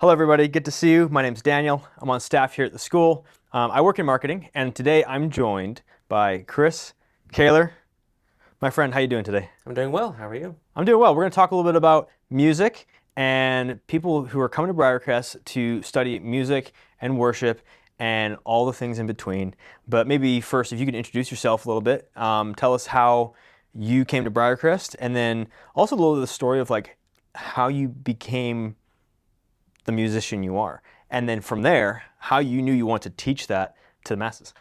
Hello, everybody. Good to see you. My name's Daniel. I'm on staff here at the school. I work in marketing, and today I'm joined by Chris, Kayler. My friend, how you doing today? I'm doing well. How are you? I'm doing well. We're going to talk a little bit about music and people who are coming to Briarcrest to study music and worship and all the things in between. But maybe first, if you could introduce yourself a little bit, tell us how you came to Briarcrest, and then also a little of the story of like how you became the musician you are. And then from there, how you knew you want to teach that to the masses.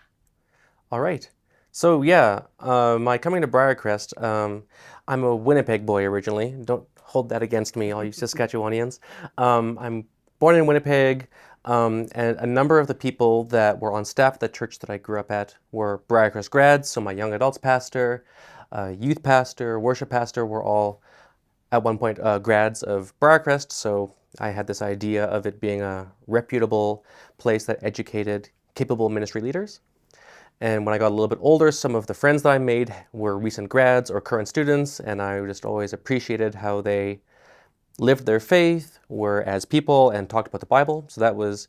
All right. So yeah, my coming to Briarcrest, I'm a Winnipeg boy originally. Don't hold that against me, all you Saskatchewanians. I'm born in Winnipeg, and a number of the people that were on staff at the church that I grew up at were Briarcrest grads. So my young adults pastor, youth pastor, worship pastor were all at one point grads of Briarcrest. So I had this idea of it being a reputable place that educated capable ministry leaders. And when I got a little bit older, some of the friends that I made were recent grads or current students, and I just always appreciated how they lived their faith, were as people, and talked about the Bible. So that was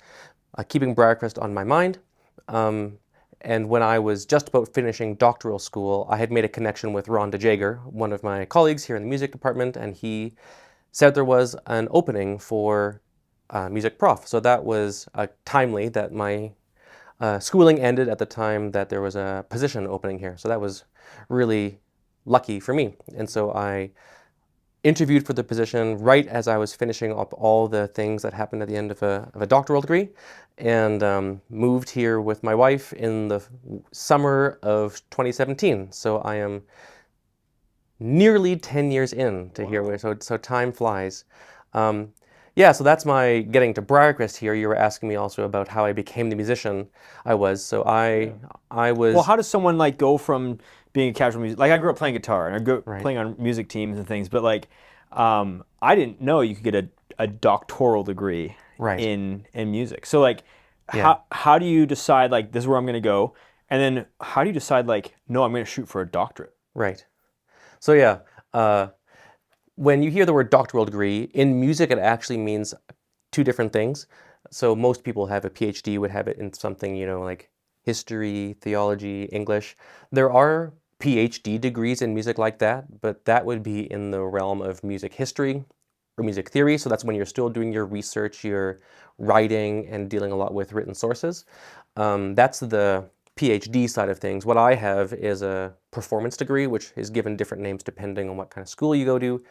keeping Briarcrest on my mind. And when I was just about finishing doctoral school, I had made a connection with Ron DeJager, one of my colleagues here in the music department, and he said there was an opening for music prof. So that was timely that my schooling ended at the time that there was a position opening here. So that was really lucky for me. And so I interviewed for the position right as I was finishing up all the things that happened at the end of a doctoral degree, and moved here with my wife in the summer of 2017. So I am nearly 10 years in to here, so time flies. Yeah, so that's my getting to Briarcrest here. You were asking me also about how I became the musician I was. So I Well, was how does someone like go from being a casual music, like I grew up playing guitar and I grew up right, playing on music teams and things, but like I didn't know you could get a doctoral degree right, in music. So like yeah, how do you decide like this is where I'm going to go? And then how do you decide like no, I'm going to shoot for a doctorate? right. So yeah, uh, when you hear the word doctoral degree in music, it actually means two different things. So most people have a PhD, would have it in something, like history, theology, English. There are PhD degrees in music like that, but that would be in the realm of music history or music theory. So that's when you're still doing your research, you're writing and dealing a lot with written sources. That's the PhD side of things. What I have is a performance degree, which is given different names depending on what kind of school you go to.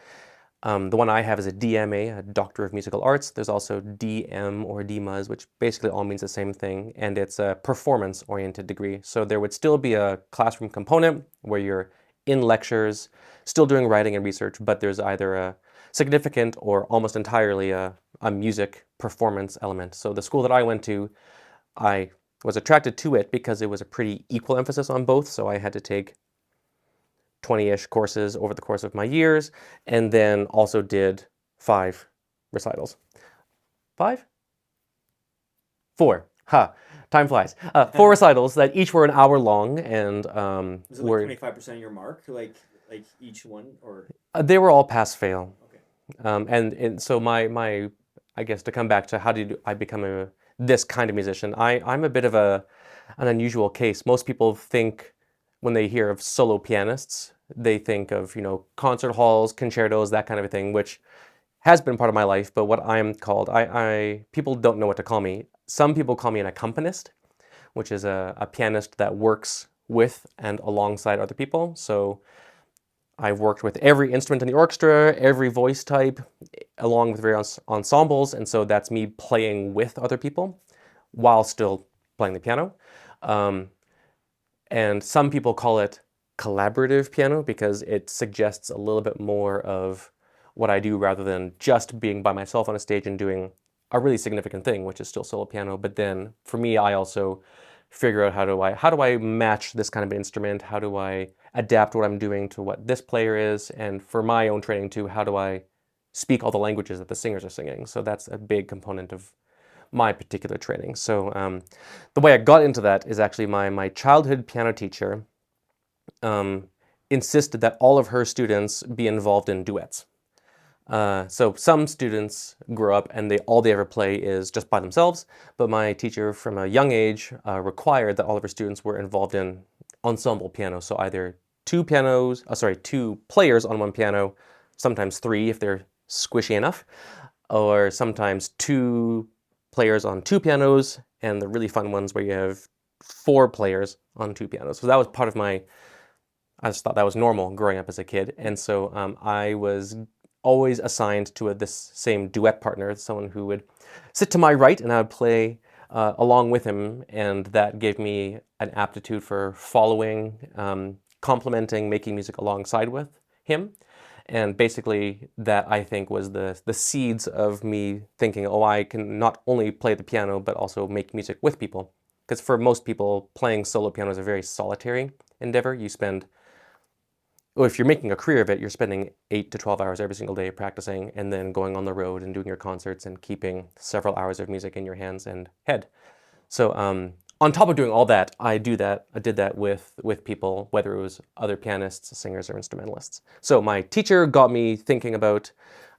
The one I have is a DMA, a Doctor of Musical Arts. There's also DM or DMUS, which basically all means the same thing, and it's a performance-oriented degree. So there would still be a classroom component where you're in lectures, still doing writing and research, but there's either a significant or almost entirely a music performance element. So the school that I went to, I was attracted to it because it was a pretty equal emphasis on both, so I had to take 20-ish courses over the course of my years, and then also did 5 recitals. 5? 4. Ha! Time flies. 4 recitals that each were an hour long, and Is it like 25% of your mark, like each one, or they were all pass-fail. okay? And so my I guess to come back to how did I become this kind of musician, I'm a bit of an unusual case. Most people think when they hear of solo pianists, they think of, concert halls, concertos, that kind of a thing, which has been part of my life. But what I'm called, people don't know what to call me. Some people call me an accompanist, which is a pianist that works with and alongside other people. So I've worked with every instrument in the orchestra, every voice type, along with various ensembles, and so that's me playing with other people while still playing the piano. Um, and some people call it collaborative piano because it suggests a little bit more of what I do rather than just being by myself on a stage and doing a really significant thing, which is still solo piano. But then for me, I also figure out how do I match this kind of instrument? How do I adapt what I'm doing to what this player is? And for my own training too, how do I speak all the languages that the singers are singing? So that's a big component of my particular training. So the way I got into that is actually my childhood piano teacher insisted that all of her students be involved in duets. So some students grow up and all they ever play is just by themselves, but my teacher from a young age required that all of her students were involved in ensemble piano. So either two players on one piano, sometimes three if they're squishy enough, or sometimes two players on two pianos, and the really fun ones where you have four players on two pianos. So that was part of I just thought that was normal growing up as a kid. And so I was always assigned to this same duet partner, someone who would sit to my right and I would play along with him. And that gave me an aptitude for following, complementing, making music alongside with him. And basically that I think was the seeds of me thinking, oh, I can not only play the piano, but also make music with people. Because for most people, playing solo piano is a very solitary endeavor. Well, if you're making a career of it, you're spending 8 to 12 hours every single day practicing and then going on the road and doing your concerts and keeping several hours of music in your hands and head. So on top of doing all that, I did that with people, whether it was other pianists, singers, or instrumentalists. So my teacher got me thinking about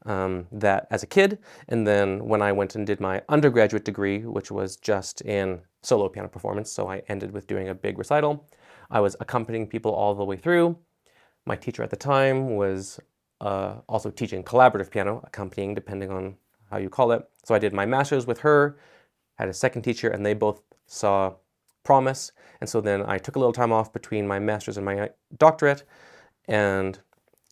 that as a kid. And then when I went and did my undergraduate degree, which was just in solo piano performance, so I ended with doing a big recital, I was accompanying people all the way through. My teacher at the time was also teaching collaborative piano, accompanying, depending on how you call it. So I did my master's with her, had a second teacher, and they both saw promise. And so then I took a little time off between my master's and my doctorate and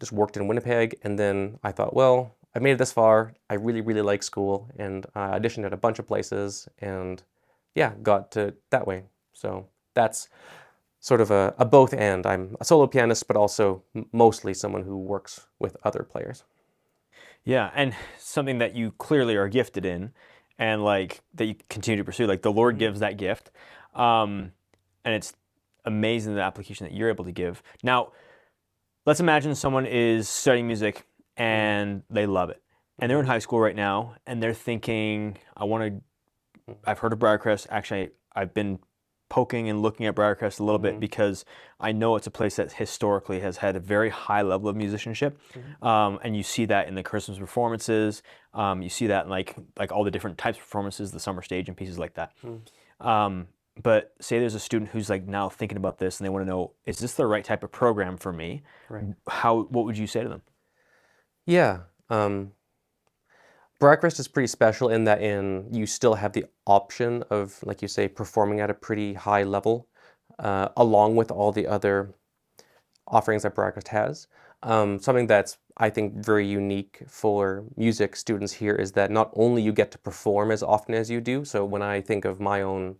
just worked in Winnipeg. And then I thought, well, I've made it this far. I really, really like school, and I auditioned at a bunch of places and yeah, got to that way. So that's sort of a both and. I'm a solo pianist, but also mostly someone who works with other players. Yeah, and something that you clearly are gifted in, and like that you continue to pursue. Like the Lord gives that gift, and it's amazing the application that you're able to give. Now, let's imagine someone is studying music and they love it, and they're in high school right now, and they're thinking, "I want to." I've heard of Briarcrest. Actually, I've been poking and looking at Briarcrest a little bit because I know it's a place that historically has had a very high level of musicianship, and you see that in the Christmas performances. You see that in like all the different types of performances, the summer stage and pieces like that. But say there's a student who's like now thinking about this and they want to know, is this the right type of program for me? Right. What would you say to them? Yeah. Briarcrest is pretty special in that you still have the option of, like you say, performing at a pretty high level, along with all the other offerings that Briarcrest has. Something that's, I think, very unique for music students here is that not only you get to perform as often as you do, so when I think of my own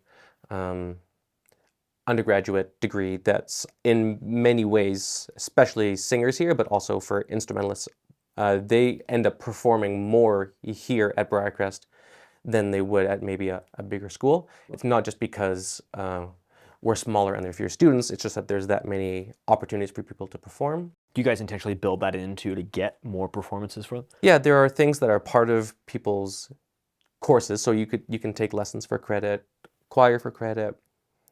undergraduate degree, that's in many ways, especially singers here, but also for instrumentalists, they end up performing more here at Briarcrest than they would at maybe a bigger school. It's not just because we're smaller and there are fewer students, it's just that there's that many opportunities for people to perform. Do you guys intentionally build that into to get more performances for them? Yeah, there are things that are part of people's courses, so you can take lessons for credit, choir for credit,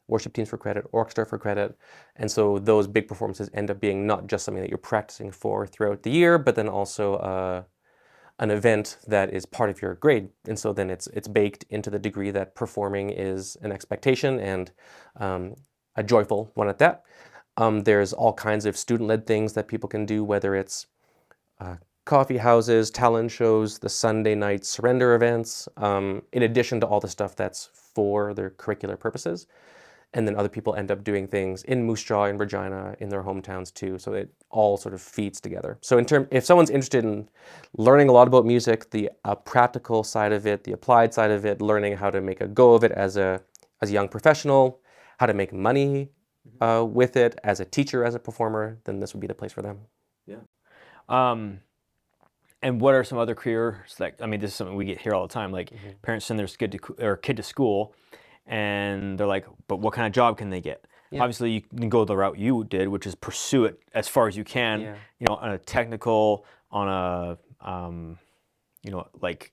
worship teams for credit, orchestra for credit. And so those big performances end up being not just something that you're practicing for throughout the year, but then also an event that is part of your grade. And so then it's baked into the degree that performing is an expectation and a joyful one at that. There's all kinds of student-led things that people can do, whether it's coffee houses, talent shows, the Sunday night surrender events, in addition to all the stuff that's for their curricular purposes. And then other people end up doing things in Moose Jaw, in Regina, in their hometowns too. So it all sort of feeds together. So if someone's interested in learning a lot about music, the practical side of it, the applied side of it, learning how to make a go of it as a young professional, how to make money with it as a teacher, as a performer, then this would be the place for them. Yeah. And what are some other careers that, I mean, this is something we get here all the time. Like parents send their kid to school and they're like, but what kind of job can they get? Yeah. Obviously, you can go the route you did, which is pursue it as far as you can, you know, on a technical, on a, you know, like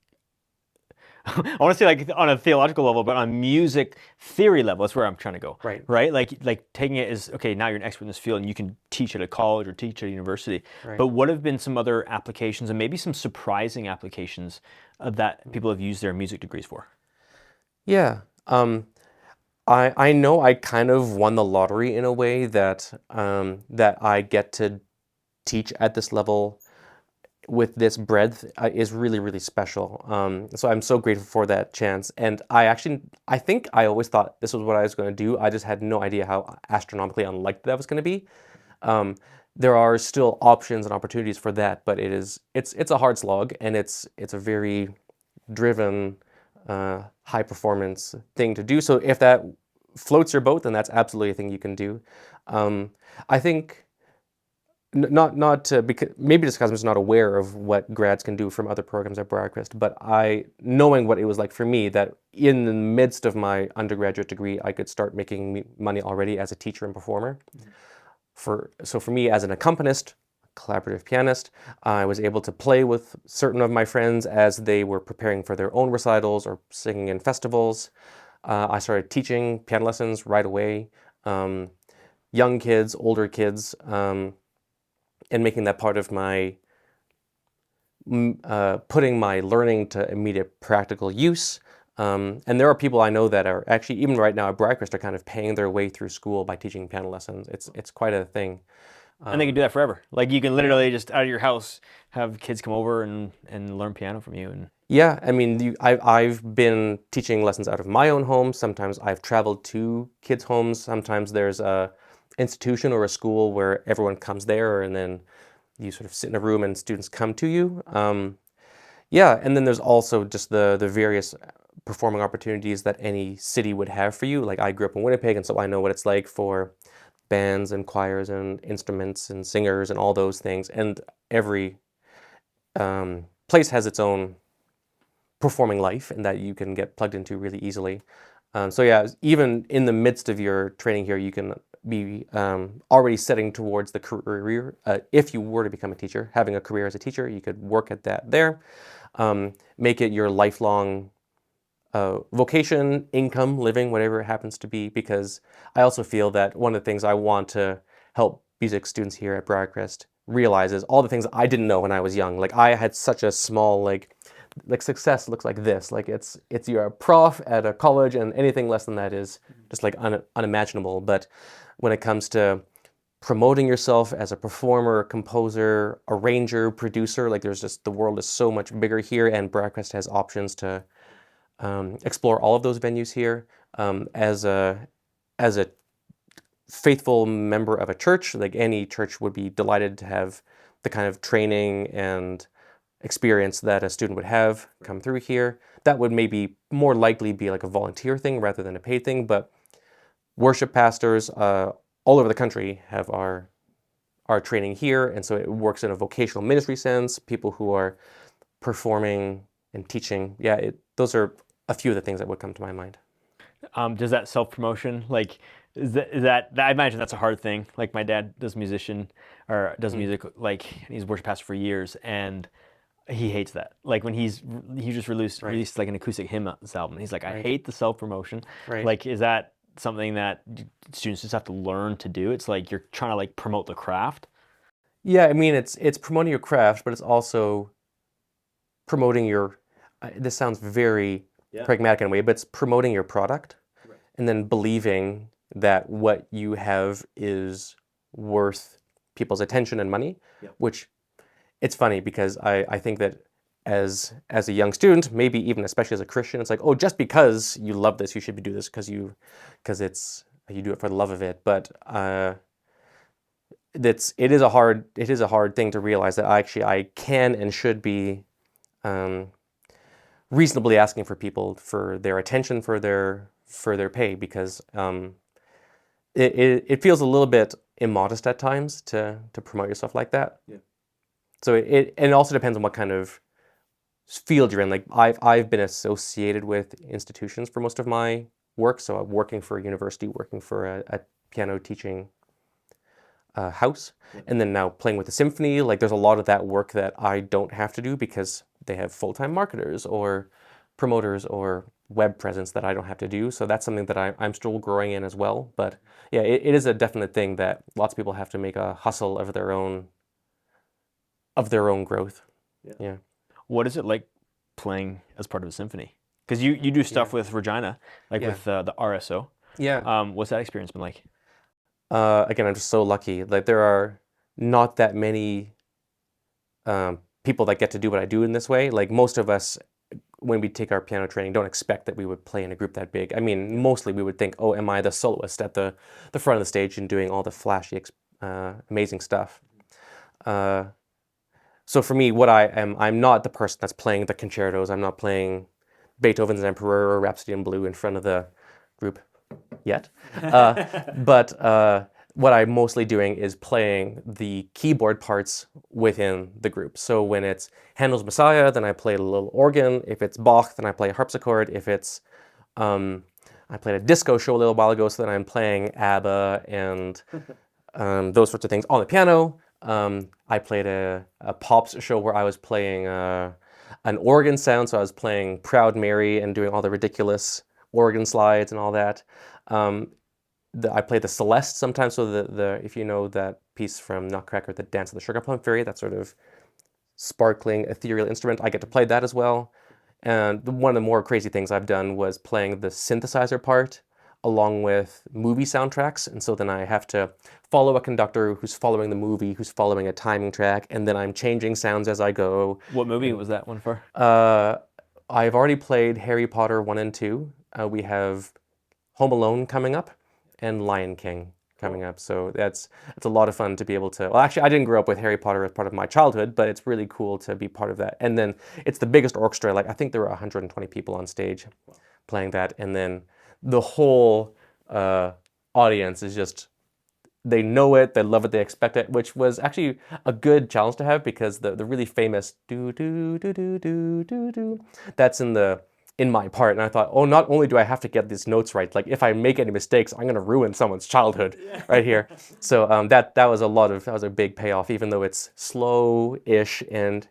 I want to say like on a theological level, but on music theory level, that's where I'm trying to go, Right. right? Like taking it as, okay, now you're an expert in this field and you can teach at a college or teach at a university. Right. But what have been some other applications and maybe some surprising applications that people have used their music degrees for? Yeah. I know I kind of won the lottery in a way that that I get to teach at this level with this breadth is really, really special. So I'm so grateful for that chance. And I think I always thought this was what I was going to do. I just had no idea how astronomically unlikely that was going to be. Um, there are still options and opportunities for that, but it's a hard slog, and it's a very driven, high performance thing to do. So if that floats your boat, then that's absolutely a thing you can do. I think not because maybe just because I'm just not aware of what grads can do from other programs at Briarcrest, but knowing what it was like for me, that in the midst of my undergraduate degree, I could start making money already as a teacher and performer. So for me as an accompanist, collaborative pianist, I was able to play with certain of my friends as they were preparing for their own recitals or singing in festivals. I started teaching piano lessons right away, young kids, older kids, and making that part of my putting my learning to immediate practical use. And there are people I know that are actually, even right now at Briarcrest, are kind of paying their way through school by teaching piano lessons. It's quite a thing. And they can do that forever. Like you can literally just out of your house have kids come over and learn piano from you. And Yeah, I mean, I've been teaching lessons out of my own home. Sometimes I've traveled to kids' homes. Sometimes there's a institution or a school where everyone comes there, and then you sort of sit in a room and students come to you. Yeah, and then there's also just the various performing opportunities that any city would have for you. Like I grew up in Winnipeg, and so I know what it's like for bands and choirs and instruments and singers and all those things. And every place has its own performing life and that you can get plugged into really easily. So yeah, even in the midst of your training here, you can be already setting towards the career. If you were to become a teacher, having a career as a teacher, you could work at that there. Make it your lifelong vocation, income, living, whatever it happens to be, because I also feel that one of the things I want to help music students here at Briarcrest realize is all the things I didn't know when I was young. Like I had such a small like success looks like this. Like it's you're a prof at a college, and anything less than that is just like unimaginable. But when it comes to promoting yourself as a performer, composer, arranger, producer, like there's just the world is so much bigger here, and Briarcrest has options to explore all of those venues here. As a faithful member of a church, like any church would be delighted to have the kind of training and experience that a student would have come through here. That would maybe more likely be like a volunteer thing rather than a paid thing, but worship pastors all over the country have our training here, and so it works in a vocational ministry sense. People who are performing and teaching, yeah, those are a few of the things that would come to my mind. does that self-promotion, like, is that I imagine that's a hard thing. Like my dad does musician or does Mm. music, like he's worship pastor for years, and he hates that. Like when he just Right, released like an acoustic hymn album. He's like, I right, hate the self-promotion. right. Like, is that something that students just have to learn to do? It's like you're trying to like promote the craft. Yeah, I mean it's promoting your craft, but it's also promoting your. This sounds very Yeah. pragmatic in a way, but it's promoting your product, Right. and then believing that what you have is worth people's attention and money. Yep. Which it's funny because I think that as a young student, maybe even especially as a Christian, it's like, oh, just because you love this, you should do this because you do it for the love of it. But it is a hard thing to realize that I can and should be um, reasonably asking for people for their attention, for their pay, because it feels a little bit immodest at times to promote yourself like that. Yeah. So and it also depends on what kind of field you're in. Like I've been associated with institutions for most of my work. So I'm working for a university, working for a piano teaching house, Yeah. and then now playing with the symphony. Like there's a lot of that work that I don't have to do because they have full-time marketers or promoters or web presence that I don't have to do. So that's something that I'm still growing in as well. But yeah, it is a definite thing that lots of people have to make a hustle of their own growth. Yeah. Yeah. What is it like playing as part of a symphony? Because you do stuff Yeah. with Regina, like Yeah. with the RSO. Yeah. What's that experience been like? Again, I'm just so lucky. Like there are not that many people that get to do what I do in this way. Like most of us, when we take our piano training, don't expect that we would play in a group that big. I mean, mostly we would think, oh, am I the soloist at the front of the stage and doing all the flashy, amazing stuff? So for me, what I am, I'm not the person that's playing the concertos. I'm not playing Beethoven's Emperor or Rhapsody in Blue in front of the group yet. But what I'm mostly doing is playing the keyboard parts within the group. So when it's Handel's Messiah, then I play a little organ. If it's Bach, then I play a harpsichord. If it's, I played a disco show a little while ago, so then I'm playing ABBA and those sorts of things on the piano. I played a pops show where I was playing an organ sound, so I was playing Proud Mary and doing all the ridiculous organ slides and all that. I play the Celeste sometimes, so the if you know that piece from Nutcracker, the Dance of the Sugar Plum Fairy, that sort of sparkling ethereal instrument, I get to play that as well. And one of the more crazy things I've done was playing the synthesizer part along with movie soundtracks. And so then I have to follow a conductor who's following the movie, who's following a timing track, and then I'm changing sounds as I go. What movie And was that one for? I've already played Harry Potter 1 and 2. We have Home Alone coming up and Lion King coming up. So it's a lot of fun to be able to, well, actually, I didn't grow up with Harry Potter as part of my childhood, but it's really cool to be part of that. And then it's the biggest orchestra. Like I think there were 120 people on stage playing that. And then the whole audience is just, they know it, they love it, they expect it, which was actually a good challenge to have because the really famous do do do do do do do, that's in my part, and I thought, oh, not only do I have to get these notes right, like if I make any mistakes, I'm gonna ruin someone's childhood right here. So that was a big payoff, even though it's slow-ish and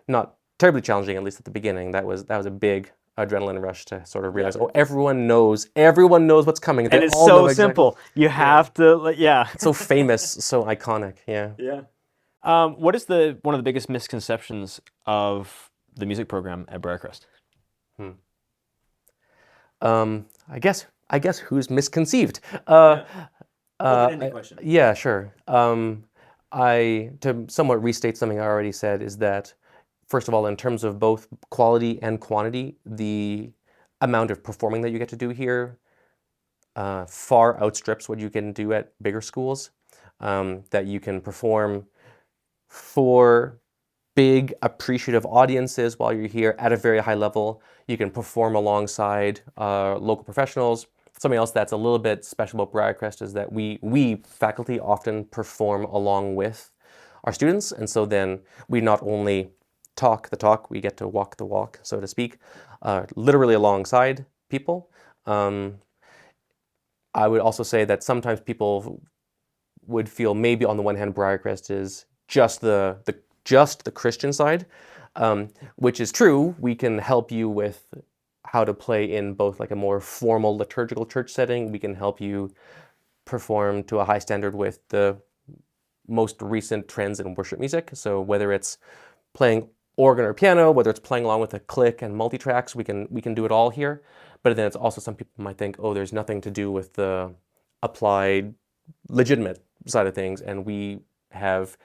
not terribly challenging, at least at the beginning. That was a big adrenaline rush to sort of realize, oh, everyone knows what's coming. And it's so simple. You have to, yeah. It's so famous, so iconic, yeah. Yeah. What is one of the biggest misconceptions of the music program at Briarcrest? I guess who's misconceived? Open-ended question. Yeah, sure. To somewhat restate something I already said is that, first of all, in terms of both quality and quantity, the amount of performing that you get to do here far outstrips what you can do at bigger schools. That you can perform for big appreciative audiences while you're here at a very high level. You can perform alongside local professionals. Something else that's a little bit special about Briarcrest is that we faculty often perform along with our students, and so then we not only talk the talk, we get to walk the walk, so to speak, literally alongside people. I would also say that sometimes people would feel maybe on the one hand Briarcrest is just the Christian side, which is true. We can help you with how to play in both like a more formal liturgical church setting. We can help you perform to a high standard with the most recent trends in worship music. So whether it's playing organ or piano, whether it's playing along with a click and multi-tracks, we can do it all here. But then it's also some people might think, oh, there's nothing to do with the applied legitimate side of things. And we have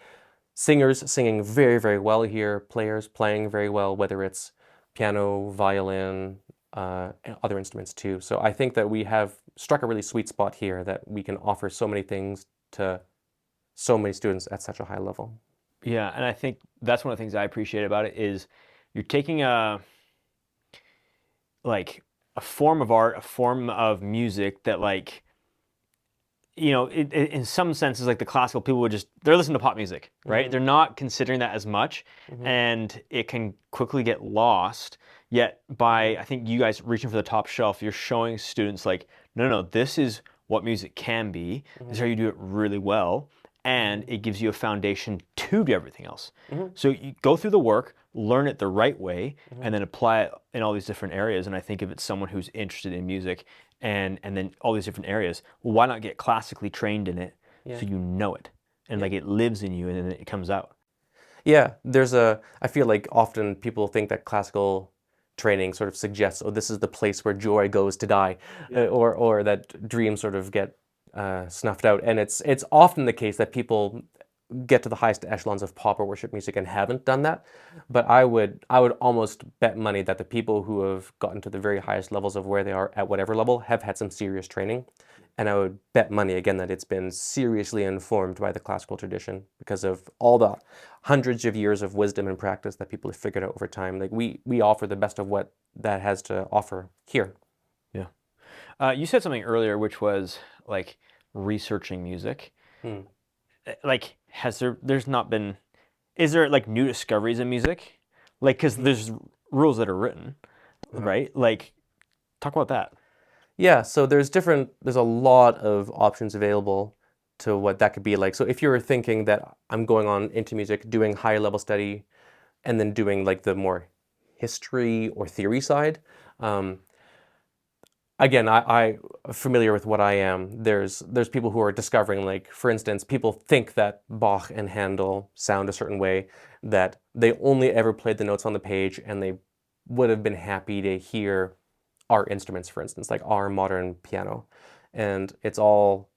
singers singing very, very well here, players playing very well, whether it's piano, violin, and other instruments too. So I think that we have struck a really sweet spot here that we can offer so many things to so many students at such a high level. Yeah, and I think that's one of the things I appreciate about it is you're taking a form of art, a form of music that in some senses, like the classical people they're listening to pop music, right? Mm-hmm. They're not considering that as much, Mm-hmm. and it can quickly get lost. Yet by, I think you guys reaching for the top shelf, you're showing students like, no, this is what music can be. Mm-hmm. This is how you do it really well, and it gives you a foundation to do everything else. Mm-hmm. So you go through the work, learn it the right way Hmm. and then apply it in all these different areas. And I think if it's someone who's interested in music and then all these different areas, well, why not get classically trained in it Yeah. so you know it and Yeah. like it lives in you and then it comes out. Yeah, I feel like often people think that classical training sort of suggests, oh, this is the place where joy goes to die, Yeah. or that dreams sort of get snuffed out. And it's often the case that people get to the highest echelons of pop or worship music and haven't done that. But I would almost bet money that the people who have gotten to the very highest levels of where they are at whatever level have had some serious training. And I would bet money again that it's been seriously informed by the classical tradition because of all the hundreds of years of wisdom and practice that people have figured out over time. Like we offer the best of what that has to offer here. Yeah. You said something earlier, which was like researching music. Hmm. Like, there's not been, is there like new discoveries in music? Like, because there's rules that are written, Uh-huh. right? Like, talk about that. Yeah, so there's a lot of options available to what that could be like. So if you're thinking that I'm going on into music, doing higher level study, and then doing like the more history or theory side, um, again, I'm familiar with what I am. There's people who are discovering, like, for instance, people think that Bach and Handel sound a certain way, that they only ever played the notes on the page, and they would have been happy to hear our instruments, for instance, like our modern piano. And it's all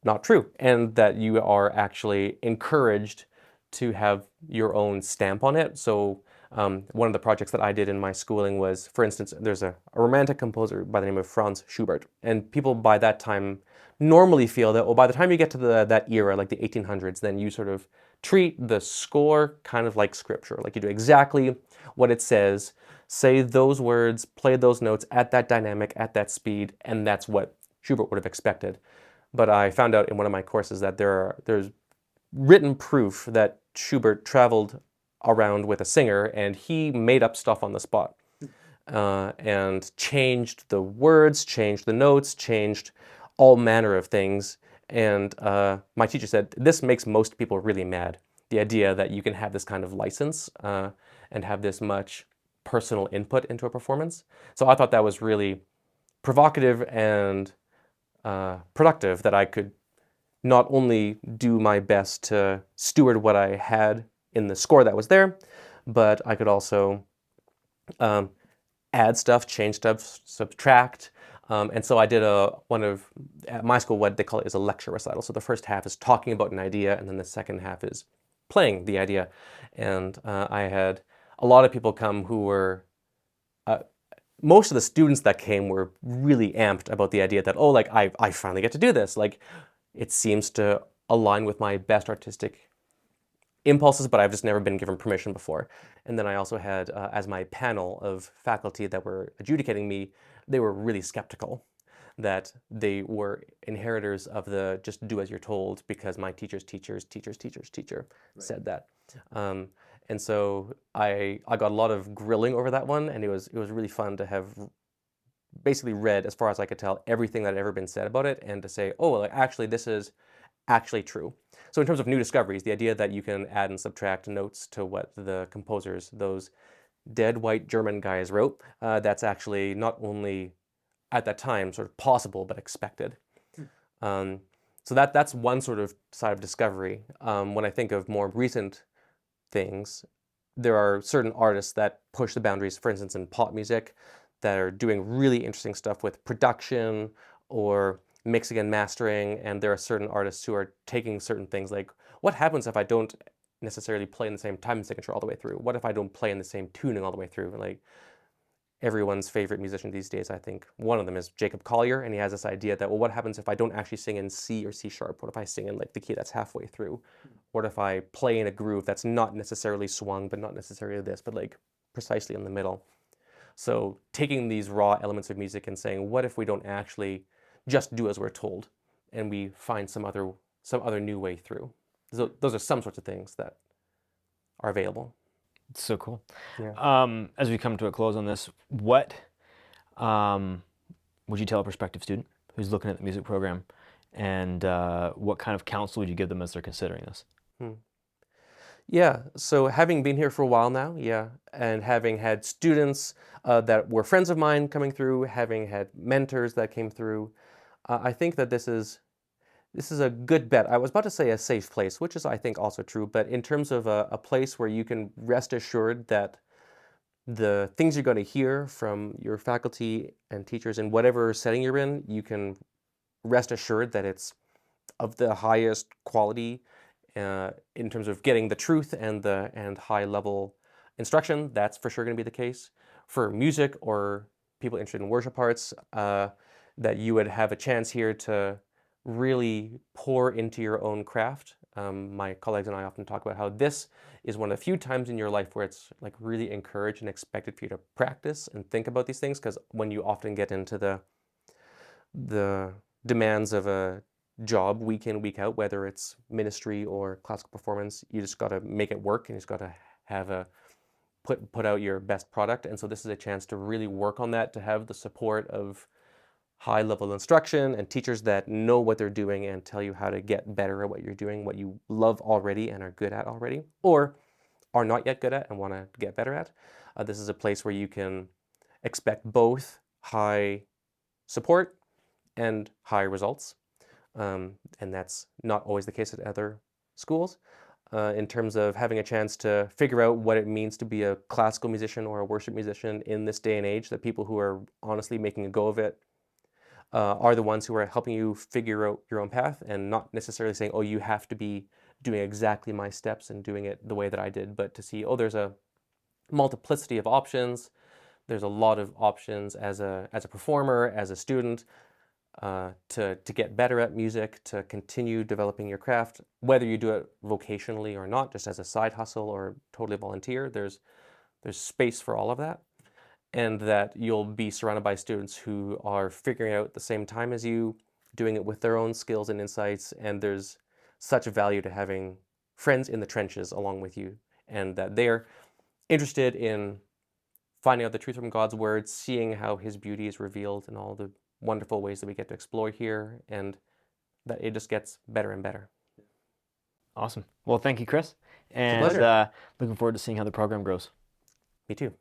not true, and that you are actually encouraged to have your own stamp on it. So one of the projects that I did in my schooling was, for instance, there's a romantic composer by the name of Franz Schubert, and people by that time normally feel that, well, by the time you get to that era, like the 1800s, then you sort of treat the score kind of like scripture, like you do exactly what it says, say those words, play those notes at that dynamic, at that speed, and that's what Schubert would have expected. But I found out in one of my courses that there's written proof that Schubert traveled around with a singer and he made up stuff on the spot, and changed the words, changed the notes, changed all manner of things. And my teacher said, this makes most people really mad. The idea that you can have this kind of license and have this much personal input into a performance. So I thought that was really provocative and productive, that I could not only do my best to steward what I had in the score that was there, but I could also um, add stuff, change stuff, subtract. And so I did one of, at my school, what they call it is a lecture recital. So the first half is talking about an idea, and then the second half is playing the idea. And I had a lot of people come who were, uh, most of the students that came were really amped about the idea that, oh, like I finally get to do this. Like, it seems to align with my best artistic impulses, but I've just never been given permission before. And then I also had, as my panel of faculty that were adjudicating me, they were really skeptical that they were inheritors of the just do as you're told because my teacher said that. Um, and so I got a lot of grilling over that one, and it was really fun to have basically read, as far as I could tell, everything that had ever been said about it, and to say, oh, well, actually, this is actually true. So in terms of new discoveries, the idea that you can add and subtract notes to what the composers, those dead white German guys, wrote, that's actually not only at that time sort of possible, but expected. Um, so that's one sort of side of discovery. When I think of more recent things, there are certain artists that push the boundaries, for instance, in pop music, that are doing really interesting stuff with production or mixing and mastering. And there are certain artists who are taking certain things like, what happens if I don't necessarily play in the same time signature all the way through? What if I don't play in the same tuning all the way through? Like, everyone's favorite musician these days, I think one of them is Jacob Collier, and he has this idea that, well, what happens if I don't actually sing in C or C sharp? What if I sing in like the key that's halfway through? What if I play in a groove that's not necessarily swung, but not necessarily this, but like precisely in the middle? So taking these raw elements of music and saying, what if we don't actually just do as we're told, and we find some other new way through? So those are some sorts of things that are available. It's so cool. Yeah. As we come to a close on this, what um, would you tell a prospective student who's looking at the music program, and what kind of counsel would you give them as they're considering this? Hmm. Yeah, so having been here for a while now, yeah, and having had students that were friends of mine coming through, having had mentors that came through, I think that this is a good bet. I was about to say a safe place, which is I think also true, but in terms of a place where you can rest assured that the things you're going to hear from your faculty and teachers in whatever setting you're in, you can rest assured that it's of the highest quality in terms of getting the truth and high level instruction. That's for sure going to be the case. For music or people interested in worship arts, that you would have a chance here to really pour into your own craft. My colleagues and I often talk about how this is one of the few times in your life where it's like really encouraged and expected for you to practice and think about these things, because when you often get into the demands of a job week in, week out, whether it's ministry or classical performance, you just got to make it work and you just got to have a put out your best product. And so this is a chance to really work on that, to have the support of high level instruction and teachers that know what they're doing and tell you how to get better at what you're doing, what you love already and are good at already, or are not yet good at and want to get better at. This is a place where you can expect both high support and high results. And that's not always the case at other schools. In terms of having a chance to figure out what it means to be a classical musician or a worship musician in this day and age, that people who are honestly making a go of it are the ones who are helping you figure out your own path, and not necessarily saying, oh, you have to be doing exactly my steps and doing it the way that I did, but to see, oh, there's a multiplicity of options. There's a lot of options as a performer, as a student, to get better at music, to continue developing your craft, whether you do it vocationally or not, just as a side hustle or totally volunteer. There's space for all of that, and that you'll be surrounded by students who are figuring out at the same time as you, doing it with their own skills and insights, and there's such value to having friends in the trenches along with you, and that they're interested in finding out the truth from God's word, seeing how his beauty is revealed in all the wonderful ways that we get to explore here, and that it just gets better and better. Awesome. Well, thank you, Chris, It's a and pleasure. looking forward to seeing how the program grows. Me too.